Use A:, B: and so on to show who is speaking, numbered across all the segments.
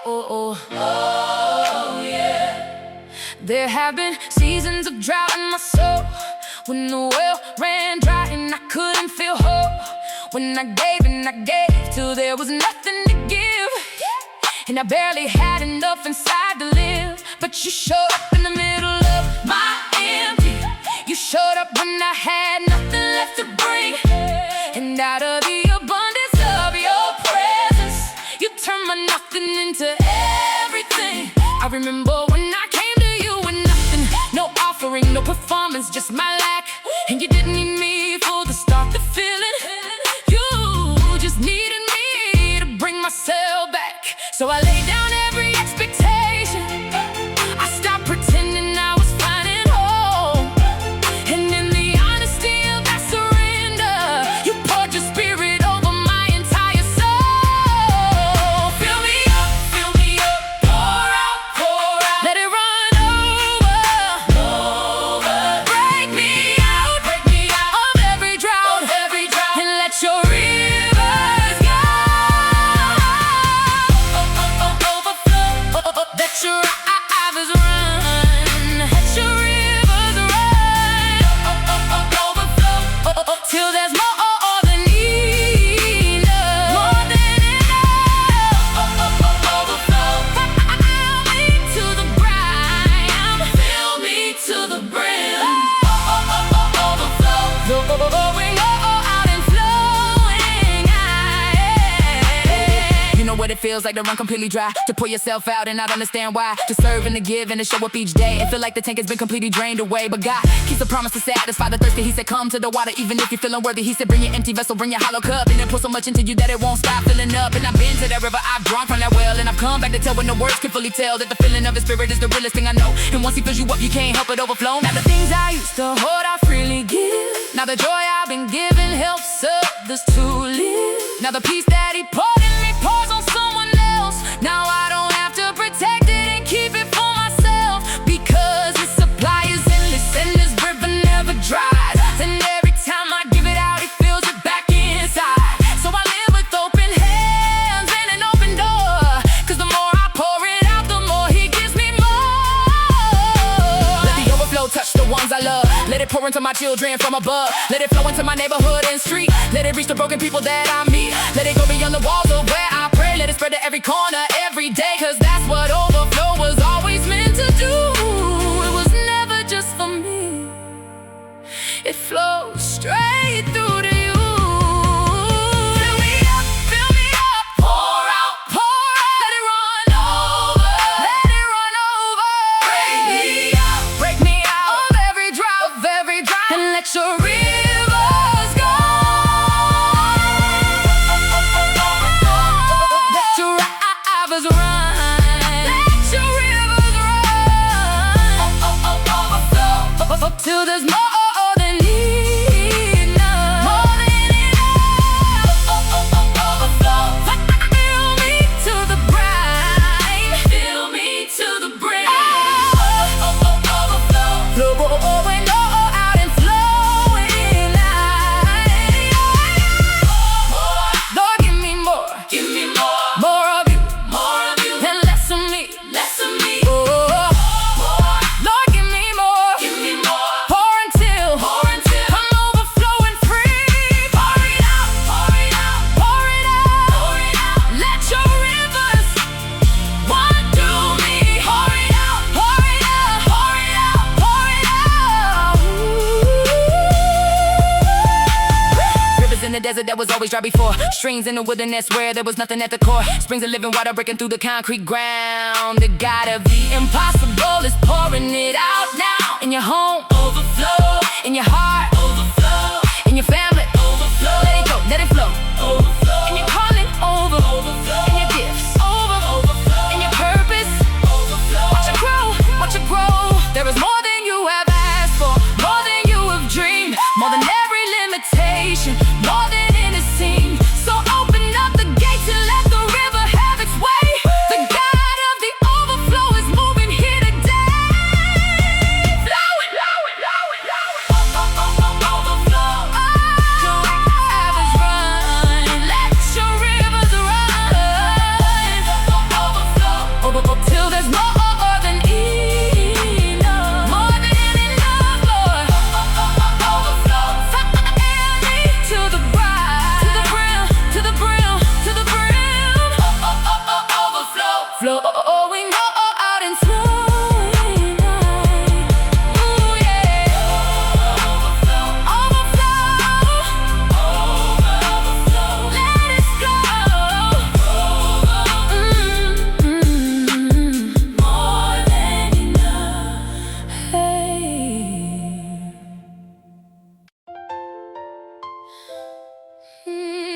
A: Oh, yeah. There have been seasons of drought in my soul, when the well ran dry and I couldn't feel whole. When I gave and I gave till there was nothing to give, and I barely had enough inside to live. But you showed up in the middle of my empty. You showed up when I had nothing left to bring, and out of the abundance of your presence, you turned my nothing into everything. I remember when I came to you with nothing, no offering, no performance, just my lack. And you didn't need me for the start the feeling. You just needed me to bring myself back. So I laid down every expectation. I stopped pretending I was fine and whole, and in the honesty of that surrender, you poured your spirit over my entire soul. Fill me up, pour out, let it run over. Break me out of every drought, and let your rivers go. Let your rivers run, let your rivers run, overflow, till there's more than enough, more than enough, overflow. Fill me to the brim, fill me to the brim, overflow, flowing out and flowing out. You know what it feels like to run completely dry, to pour yourself out and not understand why, to serve and to give and to show up each day and feel like the tank has been completely drained away. But God keeps a promise to satisfy the thirsty. He said come to the water even if you're feeling worthy. He said bring your empty vessel, bring your hollow cup, and then pour so much into you that it won't stop filling up. And I've been to that river, I've drunk from that well, and I've come back to tell when no words can fully tell that the feeling of his spirit is the realest thing I know. And once he fills you up, you can't help it overflow. Now the things I used to hold, I freely give. Now the joy I've been given helps others to live. Now the peace that he poured in me pours on someone else. Now I don't have to protect it and keep it for myself, because his supply is endless and his river never dries. And every time I give it out, he fills it back inside. So I live with open hands and an open door, cause the more I pour it out, the more he gives me more. Let the overflow touch the ones I love. Let it pour into my children from above. Let it flow into my neighborhood and street. Let it reach the broken people that I meet. Let it go beyond the walls of where I pray. Let it spread to every corner, every day, cause that's what overflow was always meant to do. It was never just for me, it flows straight through to you. Fill me up, pour out, let it run over, break me out of every drought, and let your rivers go. Let your rivers run, overflow, till there's more than enough, more than enough, overflow. Fill me to the brim, fill me to the brim, overflow, flowing out and flowing out. Lord, give me more of you, and less of me, Oh, Lord, give me more, pour until I'm overflowing free. Pour it out, let your rivers run through me. Pour it out, Rivers in the desert that was always dry before, streams in the wilderness where there was nothing at the core, springs of living water breaking through the concrete ground. The God of the impossible is pouring it out now. In your home, overflow. In your heart, overflow. In your family, overflow. Let it go, let it flow, overflow. In your calling, overflow. In your gifts, overflow. In your purpose, overflow. Watch it grow. There is more than you have asked for, more than you have dreamed, more than every limitation, more than it seemed. So open up the gates and let the river have its way. The God of the overflow is moving here today. Flowing, overflow. flowing out into the night. Ooh, yeah. Overflow. Let it flow. More than enough. Hey.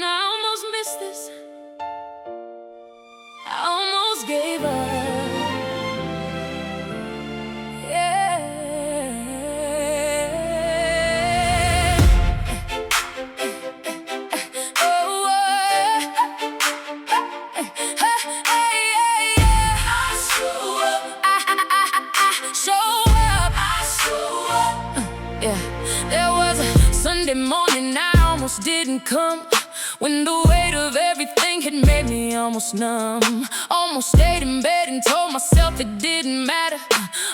A: I almost missed this. I almost gave up. Yeah. Oh, hey, yeah. I show up. I show up. Yeah. There was a Sunday morning I almost didn't come, when the weight of everything had made me almost numb. Almost stayed in bed and told myself it didn't matter.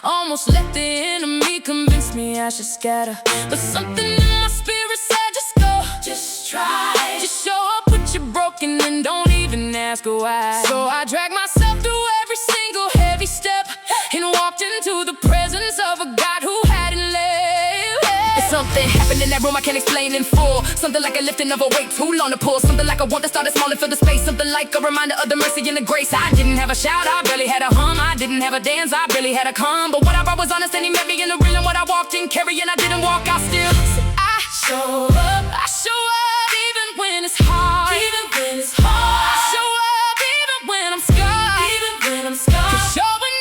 A: Almost let the enemy convince me I should scatter. But something in my spirit said just go, just try. Just show up with your broken and don't even ask why. So I dragged myself through every single heavy step and walked into the presence of a God who hadn't left. Something happened in that room I can't explain in full. Something like a lifting of a weight too long to pull. Something like I want to start it small and fill the space. Something like a reminder of the mercy and the grace. I didn't have a shout, I barely had a hum. I didn't have a dance, I barely had a come. But what I brought was honest and he met me in the real. And what I walked in carrying, I didn't walk, I still I show up. I show up even when it's hard. Even when it's hard. I show up even when I'm scarred. Even when I'm scarred. 'Cause showing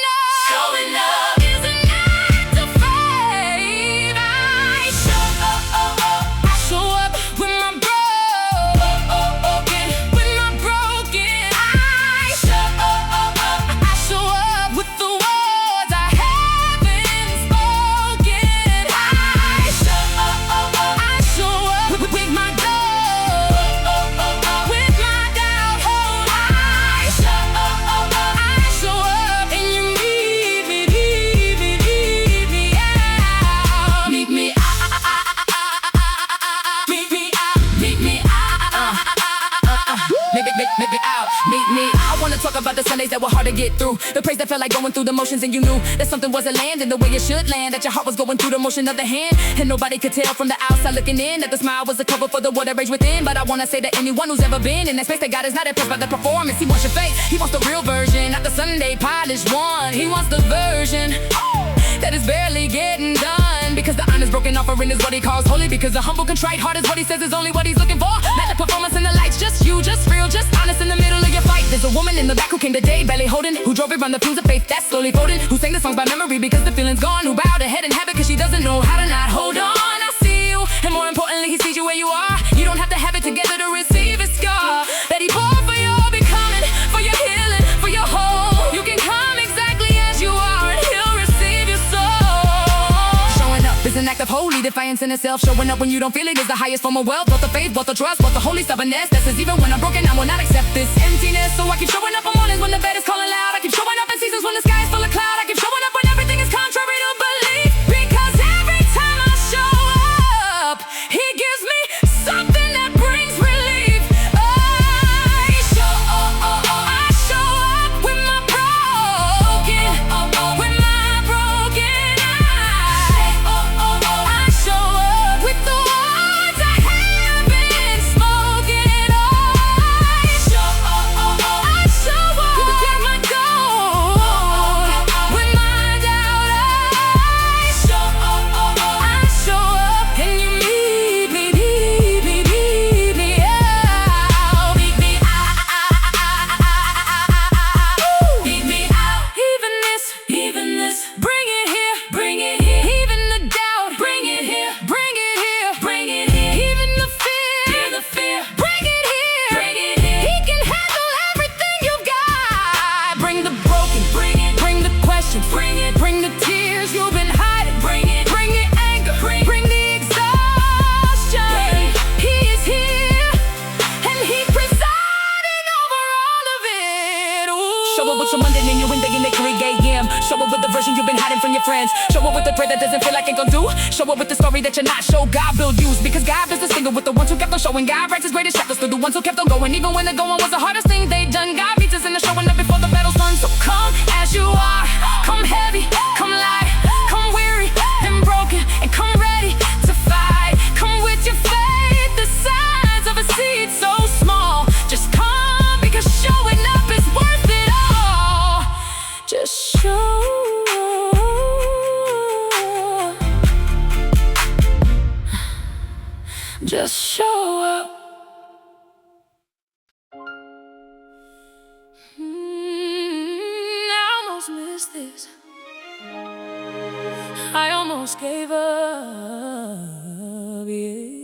A: up is an act of faith. I show up with my broken, with my broken. I show up with the words I haven't spoken. I show up with my doubt, with my doubt. Hold on. I show up and you need me out. Meet me out. Meet me. I wanna talk about the Sundays that were hard to get through. The praise that felt like going through the motions and you knew that something wasn't landing the way it should land. That your heart was going through the motion of the hand, and nobody could tell from the outside looking in that the smile was a cover for the water rage within. But I wanna say that anyone who's ever been in that space, that God is not impressed by the performance. He wants your faith, he wants the real version, not the Sunday polished one. He wants the version that is barely getting done, because the honest broken offering is what he calls holy. Because the humble contrite heart is what he says is only what he's looking for. Not the performance in the lights, just you, just real, just honest in the middle of your fight. There's a woman in the back who came today barely holding, who drove it around the fumes of faith that's slowly folding, who sang the songs by memory because the feeling's gone, who bowed her head in habit because she doesn't know how to not hold on. I see you, and more importantly he sees you where you are. You don't have to have it together to receive his scar that he poured for your becoming, for your healing, for your whole. You can come exactly as you are and he'll receive your soul. Showing up is an act of holy defiance in itself. Showing up when you don't feel it is the highest form of wealth. Both the faith, both the trust, both the holy stubbornness. That says even when I'm broken I will not accept this emptiness. So I keep showing up on mornings when the bed is calling loud. I keep showing up in seasons when the sky is full of cloud. I keep showing up when everything is contrary to belief, because every time I show up he gives me something that brings relief. I show up with my broken, with my broken. I show up with the words I haven't spoken. I show up with my doubt, with my doubt. I show up and you need me out. Meet me out. Even this, bring it here. Even the doubt, bring it here. Even the fear, bring it here. He can handle everything you've got. Bring the broken, bring the questions, bring the tears you've been hiding. Bring the anger, bring the exhaustion. He is here and he's presiding over all of it. Ooh. Show up with some Monday in your window in the 3 a.m. Show up with the version you've been hiding from your friends. Show up with the prayer that doesn't feel like it gon' do. Show up with the story that you're not. Show God will use, because God builds the single with the ones who kept on showing. God writes his greatest chapters through the ones who kept on going, even when the going was the hardest thing they done. God beats us in the showing up before the battle's done. So is this? I almost gave up, yeah.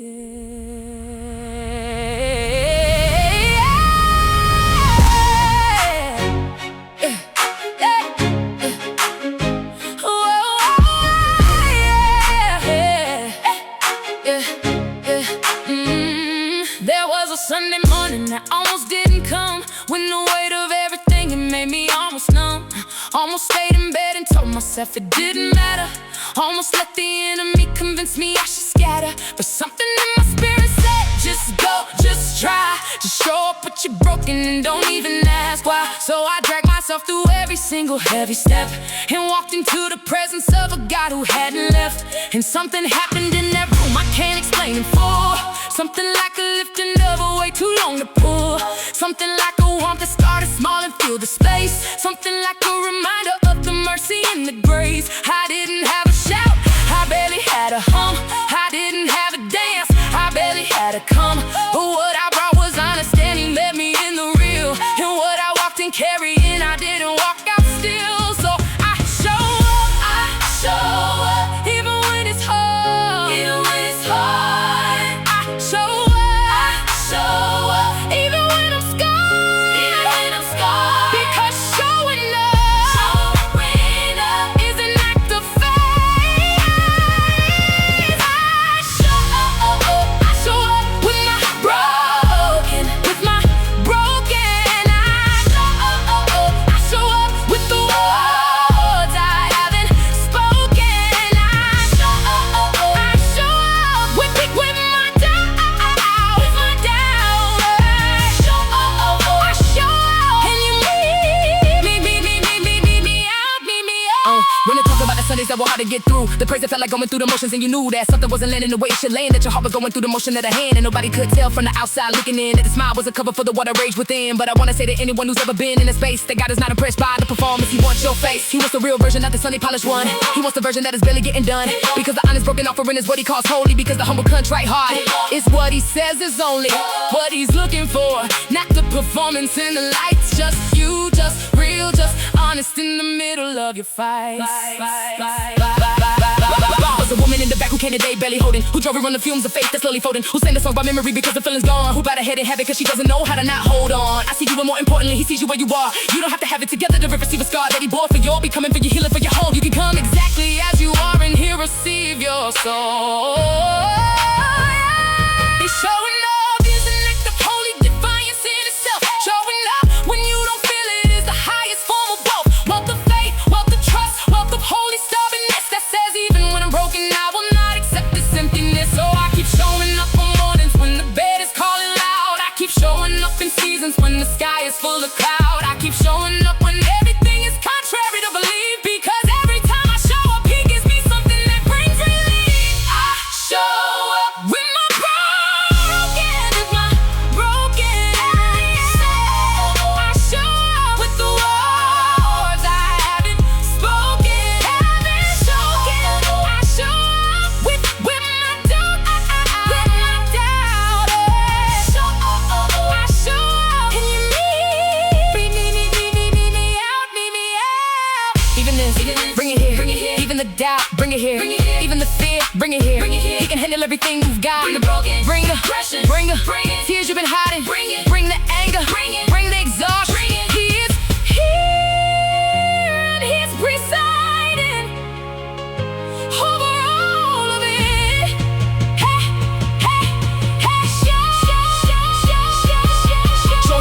A: There was a Sunday morning that almost didn't come, when the weight of everything, it made me almost numb. Almost stayed in bed and told myself it didn't matter. Almost let the enemy convince me I should scatter. But something in my spirit said, just go, just try. Just show up but you're broken and don't even ask why. So I dragged myself through every single heavy step and walked into the presence of a God who hadn't left. And something happened in that room I can't explain it for. Something like a lifting of a weight too long to pull. Something like a warmth that started small and filled the space. Something like a reminder of the mercy and the grace. I didn't have a shout, I barely had a hum. I didn't have a dance, I barely had a come. But what I brought was understanding, led me in the real. And what I walked in carrying, I didn't walk out still. So I show up, even when it's hard. Even when it's hard. Show up, even when I'm scarred. Because showing up is an act of faith. I show up with my broken. I show up with the words I haven't spoken. I show up with my doubt. When I talk about the Sundays that were hard to get through, the praise that felt like going through the motions, and you knew that something wasn't landing the way it should land, that your heart was going through the motion of the hand, and nobody could tell from the outside looking in that the smile was a cover for the water rage within. But I want to say to anyone who's ever been in a space that God is not impressed by the performance, He wants your face. He wants the real version, not the Sunday polished one. He wants the version that is barely getting done, because the honest broken offering is what He calls holy, because the humble contrite heart is what He says is only what He's looking for. Not the performance in the lights, just you, just real, just honest in the middle of your fight. Was a woman in the back who came today barely holding, who drove her on the fumes of faith that's slowly folding, who sang the songs by memory because the feeling's gone, who bowed her head in habit because she doesn't know how to not hold on. I see you, and more importantly, He sees you where you are. You don't have to have it together to receive a scar that He bore for your becoming, for your healing, for your home. You can come exactly as you are and He'll receive your soul. He's showing up is an act of holy defiance in itself. Showing up when you don't feel it is the highest form of wealth. Wealth of faith, wealth of trust, wealth of holy stubbornness that says even when I'm broken I will not accept this emptiness. So I keep showing up on mornings when the bed is calling loud. I keep showing up in seasons when the sky is full of cloud. I keep showing up when everything is contrary to belief, because every time I show up He gives me something that brings relief. I show up with my broken. I show up with the words I haven't spoken. I show up with my doubt. I show up, and you need me out. Even this, bring it here. Even the doubt, bring it here. Even the fear, bring it here. He can handle everything you've got. Bring the broken, bring the depression, bring the tears you've been hiding. Bring the anger, bring the exhaustion. He is here and He's presiding over all of it.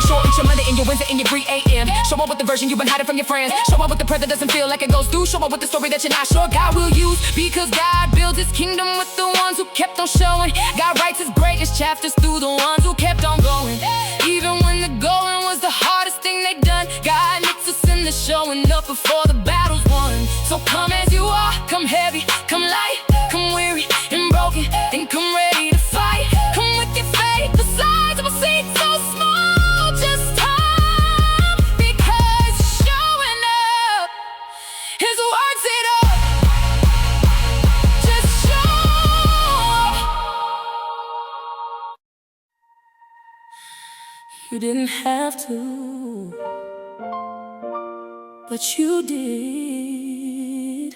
A: Show each your Monday and your Wednesday and your 3 a.m. Show up with the version you've been hiding from your friends. Show up with the prayer that doesn't feel like it goes through. Show up with the story that you're not sure God will use, because God builds His kingdom with the ones who kept on showing. God writes His greatest chapters through the ones who kept on going. Even when the going was the hardest thing they'd done, God lifts us in the showing up before the battle's won. So come as you are, come heavy, come light, come weary and broken, and come ready to fight. Come with your faith the size of a seed so small, just time, because showing up is worth it all. Just show up. You didn't have to, but you did.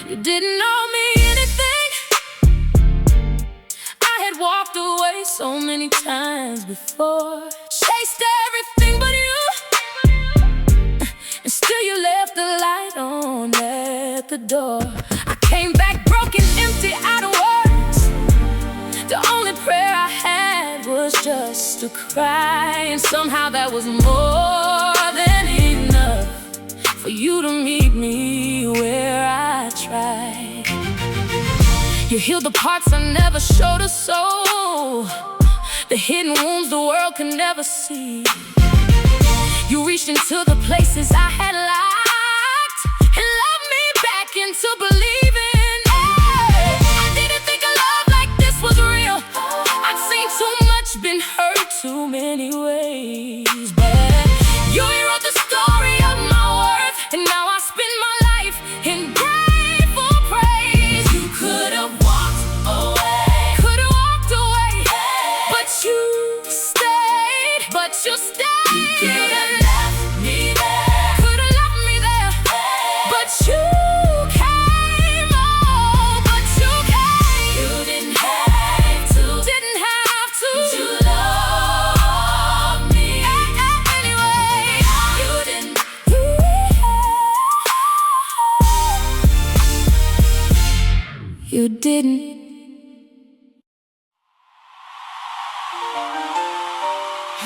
A: You didn't owe me anything. I had walked away so many times before, chased everything but you, and still you left the light on at the door. I came back broken, empty, out of words. The only prayer I had was just to cry, and somehow that was more than enough for you to meet me where I tried. You healed the parts I never showed a soul, the hidden wounds the world could never see. You reached into the places I had locked and loved me back into believing. I didn't think a love like this was real. I'd seen too much, been hurt too many ways, but you rewrote the story of my worth, and now I spend my life in grateful praise. You could have walked away, but you stayed, You could have left me there, but you came, but you came. You didn't have to, but you love me anyway. You didn't. You didn't.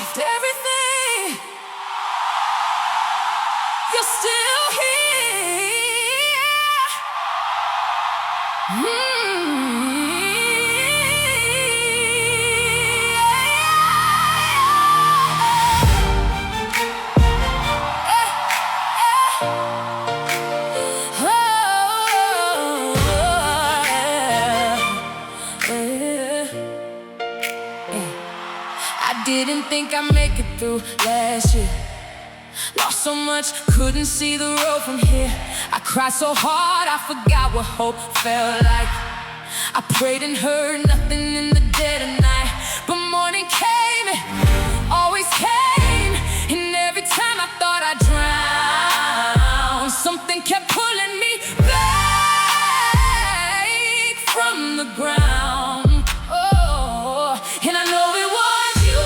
A: After everything, you're still here. I didn't think I'd make it through last year. Lost so much, couldn't see the road from here. I cried so hard, I forgot what hope felt like. I prayed and heard nothing in the dead of night, but morning came, it always came. And every time I thought I'd drown, something kept pulling me back from the ground. Oh, and I know it was you,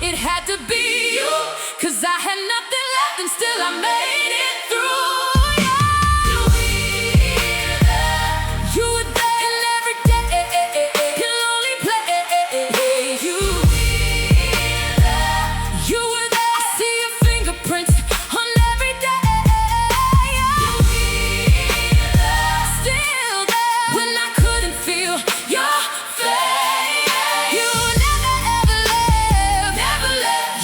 A: it had to be you, 'cause I had nothing left and still I made it through. You were there in every day, your lonely place. You were there, I see your fingerprints on every day. Still there when I couldn't feel your face. You never ever left,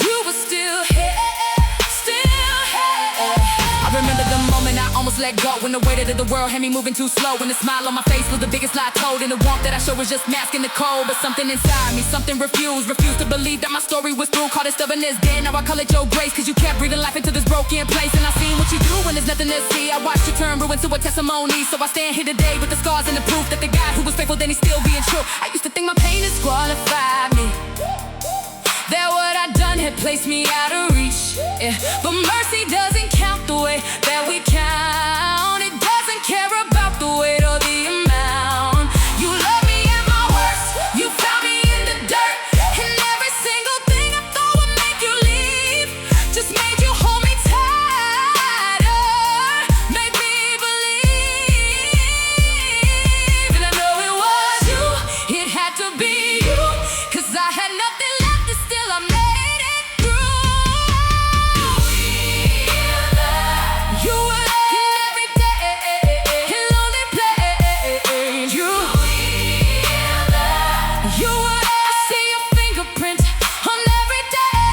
A: you were still here, still here. I remember the moment I almost let go, when the weight of the world had me moving too slow, when the smile on my face was the biggest lie told, and the warmth that I showed was just masking the cold. But something inside me, something refused to believe that my story was through. Called it stubbornness then, now I call it your grace, 'cause you kept breathing life into this broken place. And I seen what you do when there's nothing to see. I watched you turn ruin to a testimony. So I stand here today with the scars and the proof that the God who was faithful, then he's still being true. I used to think my pain disqualified me, that what I'd done had placed me out of reach. Yeah. But mercy doesn't count the way that we count. It doesn't care about the weight or the amount. You love me at my worst, you found me in the dirt, and every single thing I thought would make you leave just made you hold me tighter, made me believe. And I know it was you, it had to be you, 'cause I had nothing left and still I made it through. You were there in every day, in lonely place. You were there, I see your fingerprint on every day.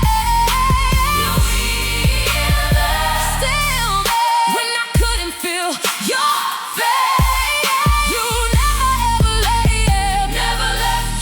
A: Still there when I couldn't feel your face. You never ever left,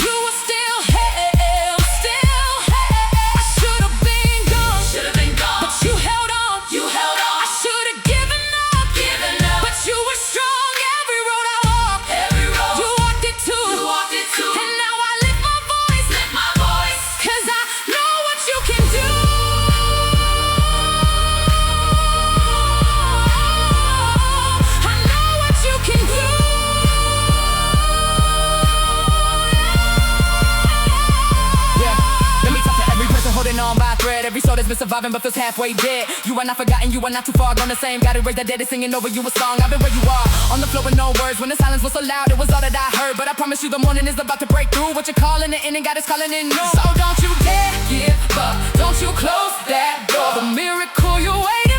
A: fed. Every soul that's been surviving but feels halfway dead. You are not forgotten, you are not too far gone the same. Gotta raise the dead is singing over you a song. I've been where you are, on the floor with no words. When the silence was so loud, it was all that I heard. But I promise you the morning is about to break through. What you're calling it in and God is calling it new. So don't you dare give up, don't you close that door. The miracle you're waiting